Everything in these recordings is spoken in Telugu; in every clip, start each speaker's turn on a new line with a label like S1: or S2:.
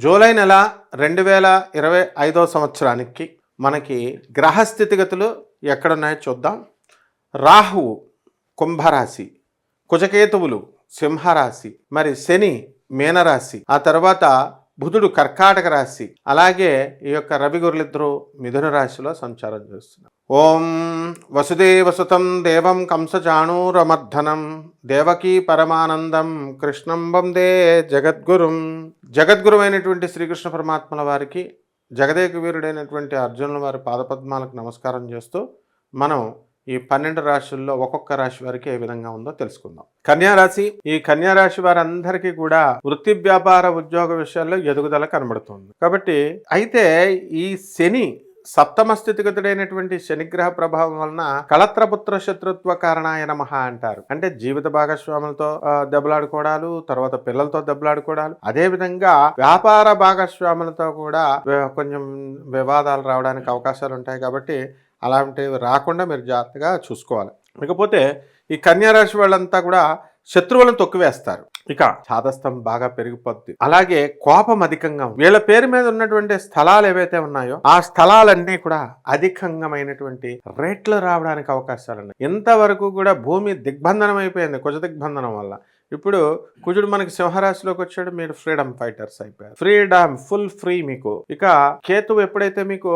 S1: జూలై నెల 2025 సంవత్సరానికి మనకి గ్రహ స్థితిగతులు ఎక్కడున్నాయో చూద్దాం. రాహువు కుంభరాశి, కుజకేతువులు సింహరాశి, మరి శని మీనరాశి, ఆ తర్వాత బుధుడు కర్కాటక రాశి, అలాగే ఈ యొక్క రవి గురులిద్దరూ మిథున రాశిలో సంచారం చేస్తున్నారు. ఓం వసుదేవసుతం దేవం కంసచాణూరమర్ధనం దేవకీ పరమానందం కృష్ణం వందే జగద్గురుం. జగద్గురువైనటువంటి శ్రీకృష్ణ పరమాత్మల వారికి, జగదేక వీరుడైనటువంటి అర్జునుల వారి పాదపద్మాలకు నమస్కారం చేస్తూ మనం ఈ 12 రాశుల్లో ఒక్కొక్క రాశి వారికి ఏ విధంగా ఉందో తెలుసుకుందాం. కన్యారాశి. ఈ కన్యారాశి వారందరికీ కూడా వృత్తి, వ్యాపార, ఉద్యోగ విషయాల్లో ఎదుగుదల కనబడుతుంది. కాబట్టి అయితే ఈ శని సప్తమ స్థితిగతుడైనటువంటి శనిగ్రహ ప్రభావం వలన కళత్రపుత్ర శత్రుత్వ కారణాయ నమః అంటారు. అంటే జీవిత భాగస్వాములతో దెబ్బలాడుకోవడాలు, తర్వాత పిల్లలతో దెబ్బలాడుకోవడాలు, అదేవిధంగా వ్యాపార భాగస్వాములతో కూడా కొంచెం వివాదాలు రావడానికి అవకాశాలు ఉంటాయి. కాబట్టి అలాంటివి రాకుండా మీరు జాగ్రత్తగా చూసుకోవాలి. ఇకపోతే ఈ కన్యారాశి వాళ్ళంతా కూడా శత్రువులను తొక్కివేస్తారు. ఇక చాదస్తం బాగా పెరిగిపోద్ది. అలాగే కోపం అధికంగా, వీళ్ళ పేరు మీద ఉన్నటువంటి స్థలాలు ఏవైతే ఉన్నాయో ఆ స్థలాలన్నీ కూడా అధికంగమైనటువంటి రేట్లు రావడానికి అవకాశాలు ఉన్నాయి. ఇంతవరకు కూడా భూమి దిగ్బంధనం అయిపోయింది కుజ దిగ్బంధనం వల్ల. ఇప్పుడు కుజుడు మనకి సింహరాశిలోకి వచ్చాడు, మీరు ఫ్రీడమ్ ఫైటర్స్ అయిపోయారు. ఫ్రీడమ్ ఫుల్ ఫ్రీ మీకు. ఇక కేతువు ఎప్పుడైతే మీకు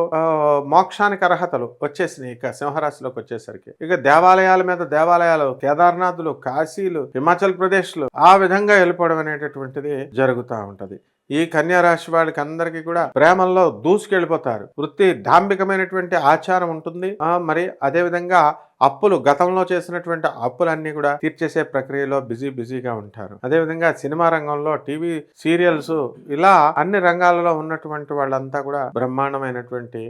S1: మోక్షానికి అర్హతలు వచ్చేసినాయి, ఇక సింహరాశిలోకి వచ్చేసరికి ఇక దేవాలయాల మీద దేవాలయాలు, కేదార్నాథులు, కాశీలు, హిమాచల్ ప్రదేశ్లు ఆ విధంగా వెళ్ళిపోవడం అనేటటువంటిది జరుగుతూ ఉంటది. ఈ కన్యారాశి వాళ్ళకి అందరికీ కూడా ప్రేమల్లో దూసుకెళ్ళిపోతారు. వృత్తి డాంబికమైనటువంటి ఆచారం ఉంటుంది. మరి అదేవిధంగా అప్పులు, గతంలో చేసినటువంటి అప్పులన్నీ కూడా తీర్చేసే ప్రక్రియలో బిజీగా ఉంటారు. అదేవిధంగా సినిమా రంగంలో, టీవీ సీరియల్స్, ఇలా అన్ని రంగాలలో ఉన్నటువంటి వాళ్ళంతా కూడా బ్రహ్మాండమైనటువంటి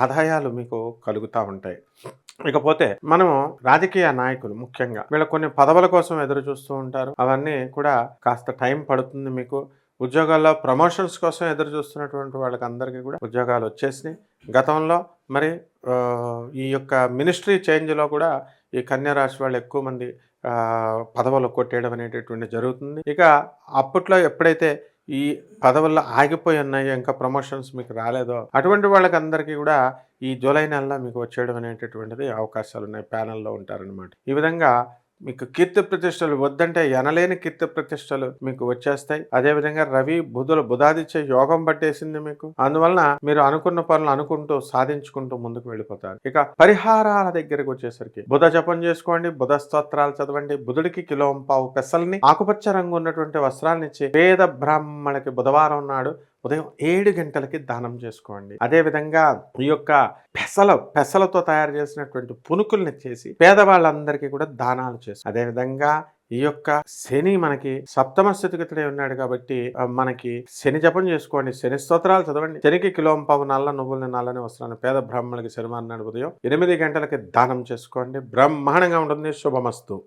S1: ఆదాయాలు మీకు కలుగుతూ ఉంటాయి. ఇకపోతే మనము రాజకీయ నాయకులు ముఖ్యంగా వీళ్ళ కొన్ని పదవుల కోసం ఎదురు చూస్తూ ఉంటారు. అవన్నీ కూడా కాస్త టైం పడుతుంది మీకు. ఉద్యోగాల్లో ప్రమోషన్స్ కోసం ఎదురు చూస్తున్నటువంటి వాళ్ళకి అందరికీ కూడా ఉద్యోగాలు వచ్చేసినాయి. గతంలో మరి ఈ యొక్క మినిస్ట్రీ చేంజ్లో కూడా ఈ కన్యారాశి వాళ్ళు ఎక్కువ మంది పదవులు కొట్టేయడం అనేటటువంటి జరుగుతుంది. ఇక అప్పట్లో ఎప్పుడైతే ఈ పదవుల్లో ఆగిపోయి ఉన్నాయో, ఇంకా ప్రమోషన్స్ మీకు రాలేదో, అటువంటి వాళ్ళకి అందరికీ కూడా ఈ జూలై నెలలో మీకు వచ్చేయడం అనేటటువంటిది అవకాశాలు ఉన్నాయి. ప్యానల్లో ఉంటారనమాట. ఈ విధంగా మీకు కీర్తి ప్రతిష్టలు వద్దంటే ఎనలేని కీర్తి ప్రతిష్టలు మీకు వచ్చేస్తాయి. అదేవిధంగా రవి బుధాదిత్య యోగం పట్టేసింది మీకు. అందువలన మీరు అనుకున్న పనులు అనుకుంటూ సాధించుకుంటూ ముందుకు వెళ్ళిపోతారు. ఇక పరిహారాల దగ్గరకు వచ్చేసరికి బుధ జపం చేసుకోండి, బుధ స్తోత్రాలు చదవండి, బుధుడికి కిలోంపావు పెసల్ని, ఆకుపచ్చ రంగు ఉన్నటువంటి వస్త్రాలను ఇచ్చి పేద బ్రాహ్మణులకి బుధవారం నాడు ఉదయం 7 గంటలకి దానం చేసుకోండి. అదేవిధంగా ఈ యొక్క పెసలతో తయారు చేసినటువంటి పునుకుల్ని చేసి పేదవాళ్ళందరికీ కూడా దానాలు చేసి, అదేవిధంగా ఈ యొక్క శని మనకి సప్తమ స్థితిగతుడే ఉన్నాడు కాబట్టి మనకి శని జపం చేసుకోండి, శని స్తోత్రాలు చదవండి, శనికి కిలోంపావు నల్ల నువ్వుల్ని, నల్లని వస్త్రాన్ని పేద బ్రాహ్మణులకి శనివారం నాడు ఉదయం 8 గంటలకి దానం చేసుకోండి. బ్రహ్మాండంగా ఉంటుంది. శుభమస్తు.